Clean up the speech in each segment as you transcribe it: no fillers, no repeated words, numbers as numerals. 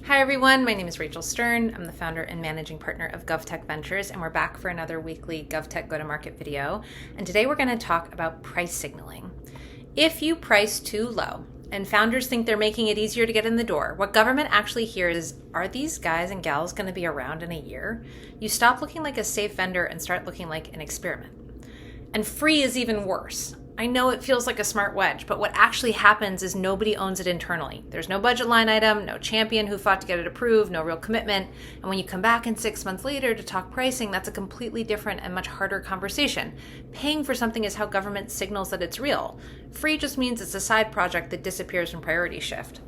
Hi everyone, my name is Rachel Stern. I'm the founder and managing partner of GovTech Ventures, and we're back for another weekly GovTech go-to-market video. And today we're going to talk about price signaling. If you price too low and founders think they're making it easier to get in the door, what government actually hears is, are these guys and gals going to be around in a year? You stop looking like a safe vendor and start looking like an experiment. And free is even worse. I know it feels like a smart wedge, but what actually happens is nobody owns it internally. There's no budget line item, no champion who fought to get it approved, no real commitment. And when you come back in 6 months later to talk pricing, that's a completely different and much harder conversation. Paying for something is how government signals that it's real. Free just means it's a side project that disappears from priority shift.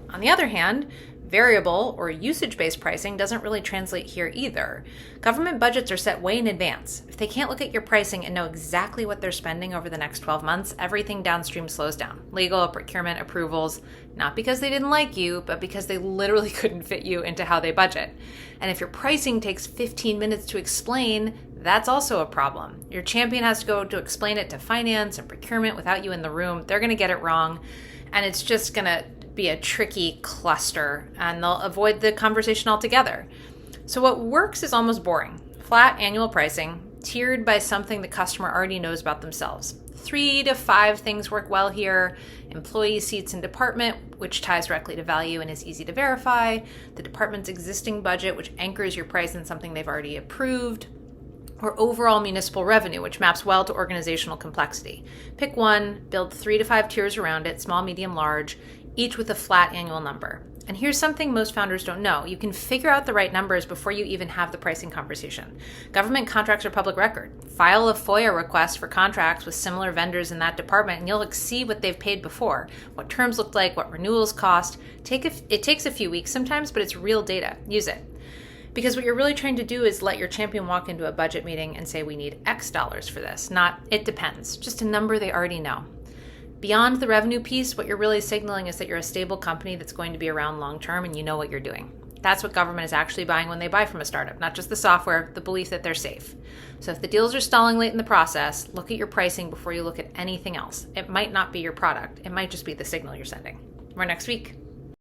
On the other hand, variable or usage-based pricing doesn't really translate here either. Government budgets are set way in advance. If they can't look at your pricing and know exactly what they're spending over the next 12 months, everything downstream slows down. Legal, procurement, approvals, not because they didn't like you, but because they literally couldn't fit you into how they budget. And if your pricing takes 15 minutes to explain, that's also a problem. Your champion has to go to explain it to finance and procurement without you in the room. They're going to get it wrong, and it's just going to be a tricky cluster, and they'll avoid the conversation altogether. So what works is almost boring. Flat annual pricing, tiered by something the customer already knows about themselves. 3 to 5 things work well here. Employee seats and department, which ties directly to value and is easy to verify. The department's existing budget, which anchors your price in something they've already approved. Or overall municipal revenue, which maps well to organizational complexity. Pick one, build 3 to 5 tiers around it, small, medium, large, each with a flat annual number. And here's something most founders don't know. You can figure out the right numbers before you even have the pricing conversation. Government contracts are public record. File a FOIA request for contracts with similar vendors in that department, and you'll see what they've paid before, what terms looked like, what renewals cost. It takes a few weeks sometimes, but it's real data. Use it. Because what you're really trying to do is let your champion walk into a budget meeting and say, we need X dollars for this, not it depends, just a number they already know. Beyond the revenue piece, what you're really signaling is that you're a stable company that's going to be around long term and you know what you're doing. That's what government is actually buying when they buy from a startup, not just the software, the belief that they're safe. So if the deals are stalling late in the process, look at your pricing before you look at anything else. It might not be your product. It might just be the signal you're sending. More next week.